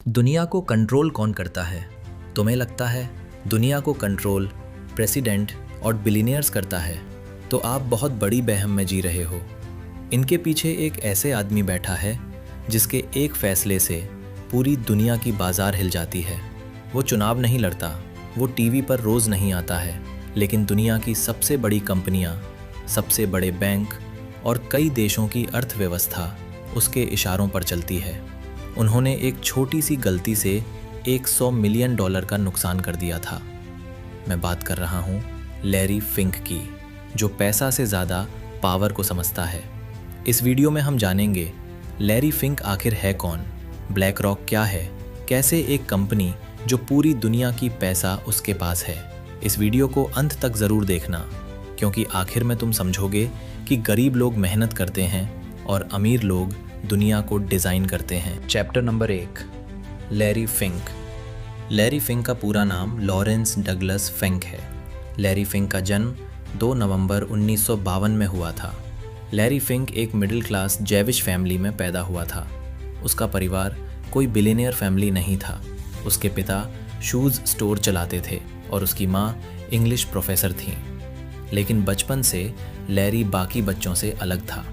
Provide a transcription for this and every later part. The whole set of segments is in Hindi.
दुनिया को कंट्रोल कौन करता है? तुम्हें लगता है दुनिया को कंट्रोल प्रेसिडेंट और बिलियनियर्स करता है? तो आप बहुत बड़ी वहम में जी रहे हो। इनके पीछे एक ऐसे आदमी बैठा है जिसके एक फैसले से पूरी दुनिया की बाजार हिल जाती है। वो चुनाव नहीं लड़ता, वो टीवी पर रोज़ नहीं आता है, लेकिन दुनिया की सबसे बड़ी कंपनियां, सबसे बड़े बैंक और कई देशों की अर्थव्यवस्था उसके इशारों पर चलती है। उन्होंने एक छोटी सी गलती से $100 मिलियन का नुकसान कर दिया था। मैं बात कर रहा हूँ लैरी फिंक की, जो पैसा से ज़्यादा पावर को समझता है। इस वीडियो में हम जानेंगे लैरी फिंक आखिर है कौन, ब्लैक रॉक क्या है, कैसे एक कंपनी जो पूरी दुनिया की पैसा उसके पास है। इस वीडियो को अंत तक ज़रूर देखना, क्योंकि आखिर में तुम समझोगे कि गरीब लोग मेहनत करते हैं और अमीर लोग दुनिया को डिज़ाइन करते हैं। Chapter number 1, Larry Fink. Larry Fink का पूरा नाम लॉरेंस डगलस फिंक है। लैरी फिंक का जन्म 2 नवंबर 1952 में हुआ था। लैरी फिंक एक मिडिल क्लास जेविश फैमिली में पैदा हुआ था। उसका परिवार कोई बिलियनियर फैमिली नहीं था। उसके पिता शूज़ स्टोर चलाते थे और उसकी माँ इंग्लिश प्रोफेसर थीं। लेकिन बचपन से लैरी बाकी बच्चों से अलग था।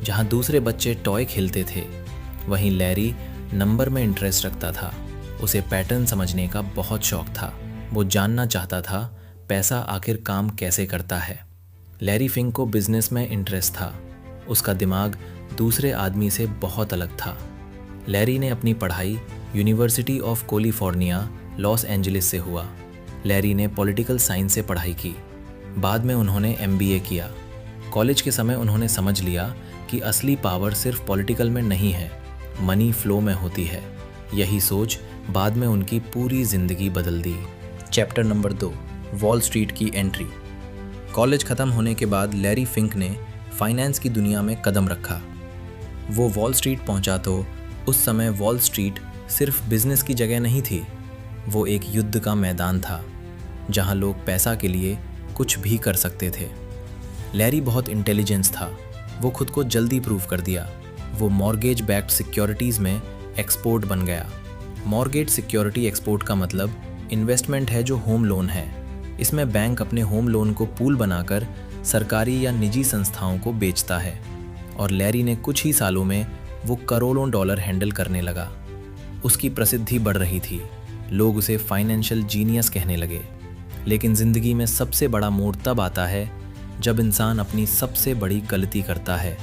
जहाँ दूसरे बच्चे टॉय खेलते थे, वहीं लैरी नंबर में इंटरेस्ट रखता था। उसे पैटर्न समझने का बहुत शौक था। वो जानना चाहता था पैसा आखिर काम कैसे करता है। लैरी फिंक को बिजनेस में इंटरेस्ट था। उसका दिमाग दूसरे आदमी से बहुत अलग था। लैरी ने अपनी पढ़ाई university of California Los Angeles से हुआ। लैरी ने पॉलिटिकल साइंस से पढ़ाई की। बाद में उन्होंने MBA किया। कॉलेज के समय उन्होंने समझ लिया कि असली पावर सिर्फ पॉलिटिकल में नहीं है, मनी फ्लो में होती है। यही सोच बाद में उनकी पूरी ज़िंदगी बदल दी। चैप्टर नंबर 2, वॉल स्ट्रीट की एंट्री। कॉलेज ख़त्म होने के बाद लैरी फिंक ने फाइनेंस की दुनिया में कदम रखा। वो वॉल स्ट्रीट पहुंचा तो उस समय वॉल स्ट्रीट सिर्फ बिजनेस की जगह नहीं थी, वो एक युद्ध का मैदान था जहां लोग पैसा के लिए कुछ भी कर सकते थे। लैरी बहुत इंटेलिजेंस था। वो खुद को जल्दी प्रूव कर दिया। वो मॉर्गेज बैक्ड सिक्योरिटीज़ में एक्सपोर्ट बन गया। मॉर्गेज सिक्योरिटी एक्सपोर्ट का मतलब इन्वेस्टमेंट है जो होम लोन है। इसमें बैंक अपने होम लोन को पूल बनाकर सरकारी या निजी संस्थाओं को बेचता है। और लैरी ने कुछ ही सालों में वो करोड़ों डॉलर हैंडल करने लगा। उसकी प्रसिद्धि बढ़ रही थी। लोग उसे फाइनेंशियल जीनियस कहने लगे। लेकिन ज़िंदगी में सबसे बड़ा मोड़ तब आता है जब इंसान अपनी सबसे बड़ी गलती करता है।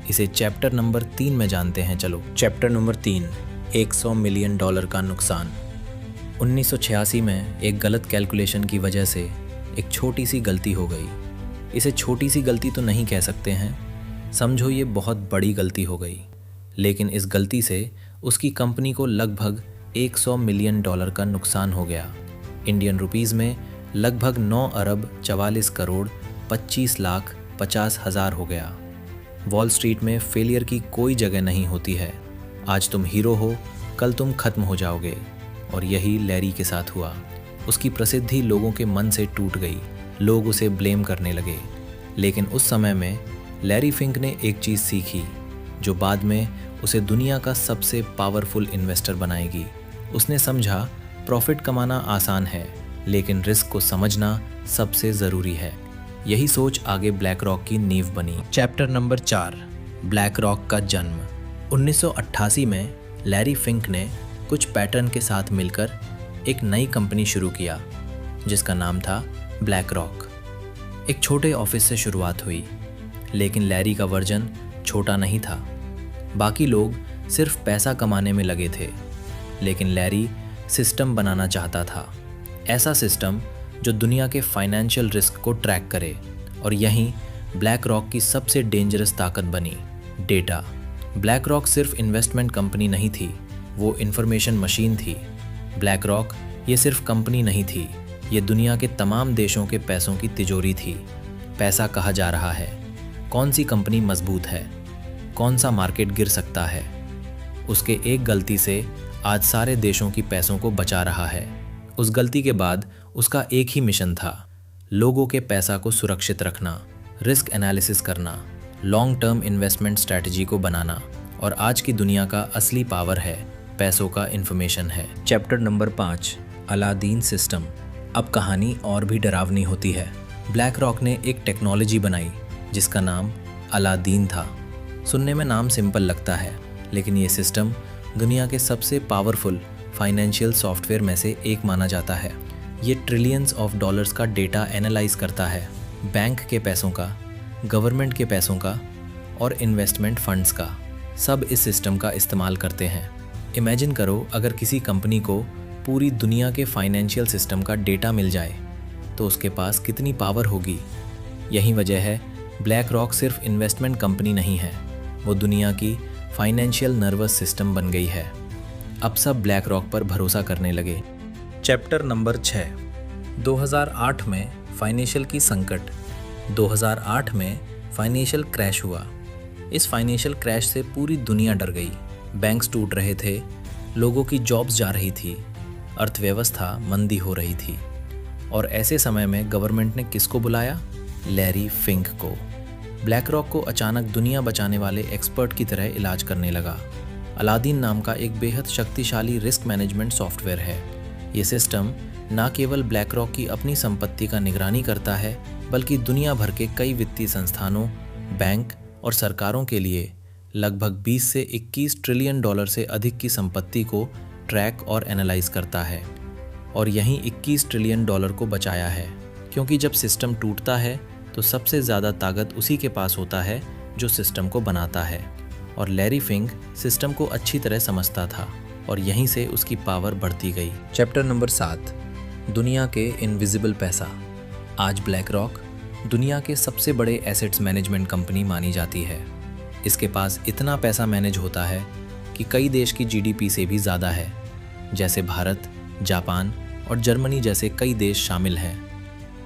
इसे चैप्टर नंबर 3 में जानते हैं। चलो, चैप्टर नंबर 3, $100 मिलियन का नुकसान। 1986 में एक गलत कैलकुलेशन की वजह से एक छोटी सी गलती हो गई। इसे छोटी सी गलती तो नहीं कह सकते हैं, समझो ये बहुत बड़ी गलती हो गई। लेकिन इस गलती से उसकी कंपनी को लगभग $100 मिलियन का नुकसान हो गया। इंडियन रुपीज़ में लगभग 9 अरब 44 करोड़ 25,50,000 हो गया। वॉल स्ट्रीट में फेलियर की कोई जगह नहीं होती है। आज तुम हीरो हो, कल तुम खत्म हो जाओगे। और यही लैरी के साथ हुआ। उसकी प्रसिद्धि लोगों के मन से टूट गई। लोग उसे ब्लेम करने लगे। लेकिन उस समय में लैरी फिंक ने एक चीज़ सीखी जो बाद में उसे दुनिया का सबसे पावरफुल इन्वेस्टर बनाएगी। उसने समझा प्रॉफिट कमाना आसान है, लेकिन रिस्क को समझना सबसे ज़रूरी है। यही सोच आगे ब्लैक रॉक की नींव बनी। चैप्टर नंबर 4, ब्लैक रॉक का जन्म। 1988 में लैरी फिंक ने कुछ पैटर्न के साथ मिलकर एक नई कंपनी शुरू किया जिसका नाम था ब्लैक रॉक। एक छोटे ऑफिस से शुरुआत हुई, लेकिन लैरी का वर्जन छोटा नहीं था। बाकी लोग सिर्फ पैसा कमाने में लगे थे, लेकिन लैरी सिस्टम बनाना चाहता था। ऐसा सिस्टम जो दुनिया के फाइनेंशियल रिस्क को ट्रैक करे। और यहीं ब्लैक रॉक की सबसे डेंजरस ताकत बनी, डेटा। ब्लैक रॉक सिर्फ इन्वेस्टमेंट कंपनी नहीं थी, वो इंफॉर्मेशन मशीन थी। ब्लैक रॉक ये सिर्फ कंपनी नहीं थी, ये दुनिया के तमाम देशों के पैसों की तिजोरी थी। पैसा कहाँ जा रहा है, कौन सी कंपनी मजबूत है, कौन सा मार्केट गिर सकता है। उसके एक गलती से आज सारे देशों की पैसों को बचा रहा है। उस गलती के बाद उसका एक ही मिशन था, लोगों के पैसा को सुरक्षित रखना, रिस्क एनालिसिस करना, लॉन्ग टर्म इन्वेस्टमेंट स्ट्रैटेजी को बनाना। और आज की दुनिया का असली पावर है पैसों का इन्फॉर्मेशन है। Chapter number 5, Aladdin system. अब कहानी और भी डरावनी होती है। ब्लैक रॉक ने एक टेक्नोलॉजी बनाई जिसका नाम अलादीन था। सुनने में नाम सिंपल लगता है, लेकिन ये सिस्टम दुनिया के सबसे पावरफुल फाइनेंशियल सॉफ्टवेयर में से एक माना जाता है। ये ट्रिलियंस ऑफ डॉलर्स का डेटा एनालाइज करता है, बैंक के पैसों का, गवर्नमेंट के पैसों का और इन्वेस्टमेंट फंड्स का। सब इस सिस्टम का इस्तेमाल करते हैं। इमेजिन करो, अगर किसी कंपनी को पूरी दुनिया के फाइनेंशियल सिस्टम का डेटा मिल जाए तो उसके पास कितनी पावर होगी। यही वजह है ब्लैक रॉक सिर्फ इन्वेस्टमेंट कंपनी नहीं है, वो दुनिया की फाइनेंशियल नर्वस सिस्टम बन गई है। अब सब ब्लैक रॉक पर भरोसा करने लगे। चैप्टर नंबर 6, 2008 में फाइनेंशियल की संकट। 2008 में फाइनेंशियल क्रैश हुआ। इस फाइनेंशियल क्रैश से पूरी दुनिया डर गई। बैंक्स टूट रहे थे, लोगों की जॉब्स जा रही थी, अर्थव्यवस्था मंदी हो रही थी। और ऐसे समय में गवर्नमेंट ने किसको बुलाया? लैरी फिंक को। ब्लैक रॉक को अचानक दुनिया बचाने वाले एक्सपर्ट की तरह इलाज करने लगा। अलादीन नाम का एक बेहद शक्तिशाली रिस्क मैनेजमेंट सॉफ्टवेयर है। ये सिस्टम न केवल ब्लैक रॉक की अपनी संपत्ति का निगरानी करता है, बल्कि दुनिया भर के कई वित्तीय संस्थानों, बैंक और सरकारों के लिए लगभग 20 से 21 ट्रिलियन डॉलर से अधिक की संपत्ति को ट्रैक और एनालाइज करता है। और यहीं 21 ट्रिलियन डॉलर को बचाया है, क्योंकि जब सिस्टम टूटता है तो सबसे ज़्यादा ताकत उसी के पास होता है जो सिस्टम को बनाता है। और लैरी फिंक सिस्टम को अच्छी तरह समझता था और यहीं से उसकी पावर बढ़ती गई। चैप्टर नंबर 7, दुनिया के इनविजिबल पैसा। आज ब्लैक रॉक दुनिया के सबसे बड़े एसेट्स मैनेजमेंट कंपनी मानी जाती है। इसके पास इतना पैसा मैनेज होता है कि कई देश की जीडीपी से भी ज़्यादा है, जैसे भारत, जापान और जर्मनी जैसे कई देश शामिल हैं।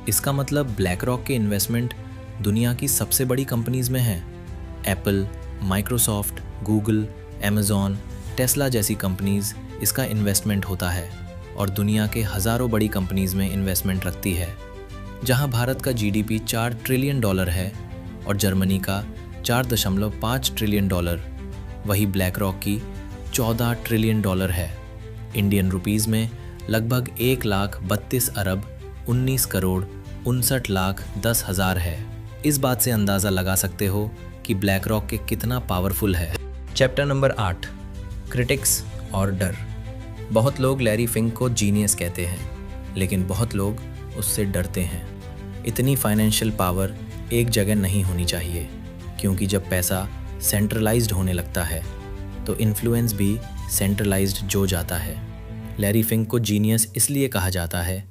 इसका मतलब ब्लैक रॉक के इन्वेस्टमेंट दुनिया की सबसे बड़ी कंपनीज में हैं। Apple, Microsoft, Google, Amazon, Tesla जैसी कंपनीज इसका इन्वेस्टमेंट होता है और दुनिया के हज़ारों बड़ी कंपनीज में इन्वेस्टमेंट रखती है। जहां भारत का जीडीपी 4 ट्रिलियन डॉलर है और जर्मनी का 4.5 ट्रिलियन डॉलर, वही ब्लैक रॉक की 14 ट्रिलियन डॉलर है। इंडियन रुपीज़ में लगभग 1,32 अरब 19 करोड़ 59,10,000 है। इस बात से अंदाज़ा लगा सकते हो कि ब्लैक रॉक के कितना पावरफुल है। चैप्टर नंबर 8, क्रिटिक्स और डर। बहुत लोग लैरी फिंक को जीनियस कहते हैं, लेकिन बहुत लोग उससे डरते हैं। इतनी फाइनेंशियल पावर एक जगह नहीं होनी चाहिए, क्योंकि जब पैसा सेंट्रलाइज्ड होने लगता है तो इन्फ्लुएंस भी सेंट्रलाइज्ड जो जाता है। लैरी फिंक को जीनियस इसलिए कहा जाता है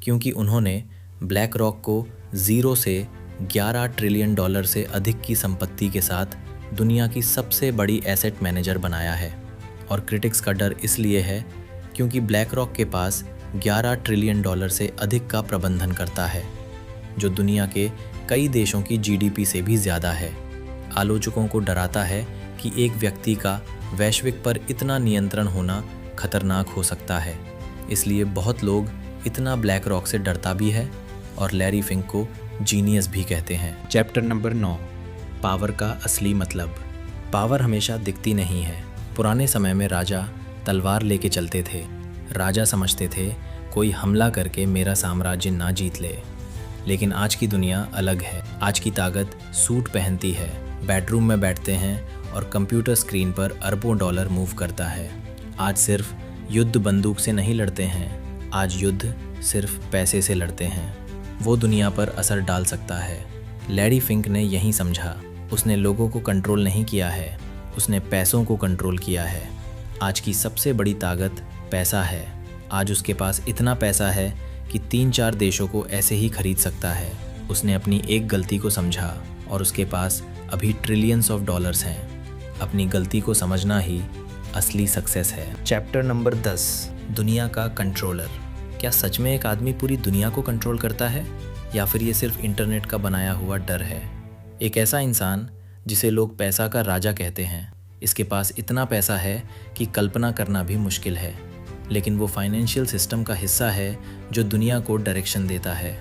क्योंकि उन्होंने ब्लैक रॉक को 0 से 11 ट्रिलियन डॉलर से अधिक की संपत्ति के साथ दुनिया की सबसे बड़ी एसेट मैनेजर बनाया है। और क्रिटिक्स का डर इसलिए है क्योंकि ब्लैक रॉक के पास 11 ट्रिलियन डॉलर से अधिक का प्रबंधन करता है, जो दुनिया के कई देशों की जीडीपी से भी ज़्यादा है। आलोचकों को डराता है कि एक व्यक्ति का वैश्विक पर इतना नियंत्रण होना खतरनाक हो सकता है। इसलिए बहुत लोग इतना ब्लैक रॉक से डरता भी है और लैरी फिंक को जीनियस भी कहते हैं। चैप्टर नंबर 9, पावर का असली मतलब। पावर हमेशा दिखती नहीं है। पुराने समय में राजा तलवार लेके चलते थे। राजा समझते थे कोई हमला करके मेरा साम्राज्य ना जीत ले। लेकिन आज की दुनिया अलग है। आज की ताकत सूट पहनती है, बेडरूम में बैठते हैं और कंप्यूटर स्क्रीन पर अरबों डॉलर मूव करता है। आज सिर्फ युद्ध बंदूक से नहीं लड़ते हैं, आज युद्ध सिर्फ पैसे से लड़ते हैं। वो दुनिया पर असर डाल सकता है। लैरी फिंक ने यही समझा। उसने लोगों को कंट्रोल नहीं किया है, उसने पैसों को कंट्रोल किया है। आज की सबसे बड़ी ताकत पैसा है। आज उसके पास इतना पैसा है कि 3-4 देशों को ऐसे ही खरीद सकता है। उसने अपनी एक गलती को समझा और उसके पास अभी ट्रिलियंस ऑफ डॉलर्स हैं। अपनी गलती को समझना ही असली सक्सेस है। चैप्टर नंबर 10, दुनिया का कंट्रोलर। क्या सच में एक आदमी पूरी दुनिया को कंट्रोल करता है या फिर ये सिर्फ इंटरनेट का बनाया हुआ डर है? एक ऐसा इंसान जिसे लोग पैसा का राजा कहते हैं, इसके पास इतना पैसा है कि कल्पना करना भी मुश्किल है, लेकिन वो फाइनेंशियल सिस्टम का हिस्सा है जो दुनिया को डायरेक्शन देता है।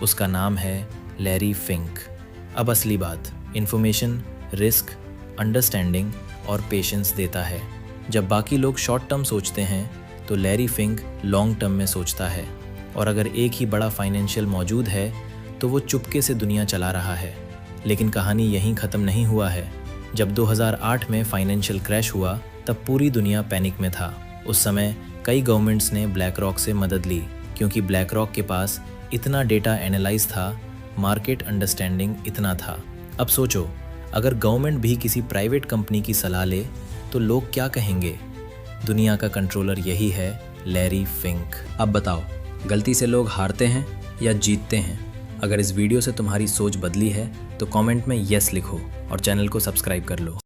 उसका नाम है लैरी फिंक। अब असली बात, इन्फॉर्मेशन, रिस्क, अंडरस्टैंडिंग और पेशेंस देता है। जब बाकी लोग शॉर्ट टर्म सोचते हैं तो लैरी फिंक लॉन्ग टर्म में सोचता है, और अगर एक ही बड़ा फाइनेंशियल मौजूद है तो वो चुपके से दुनिया चला रहा है। लेकिन कहानी यहीं ख़त्म नहीं हुआ है। जब 2008 में फाइनेंशियल क्रैश हुआ तब पूरी दुनिया पैनिक में था। उस समय कई गवर्नमेंट्स ने ब्लैक रॉक से मदद ली, क्योंकि ब्लैक रॉक के पास इतना डेटा एनालाइज था, मार्केट अंडरस्टैंडिंग इतना था। अब सोचो, अगर गवर्नमेंट भी किसी प्राइवेट कंपनी की सलाह ले तो लोग क्या कहेंगे? दुनिया का कंट्रोलर यही है, लैरी फिंक। अब बताओ, गलती से लोग हारते हैं या जीतते हैं? अगर इस वीडियो से तुम्हारी सोच बदली है तो कमेंट में यस लिखो और चैनल को सब्सक्राइब कर लो।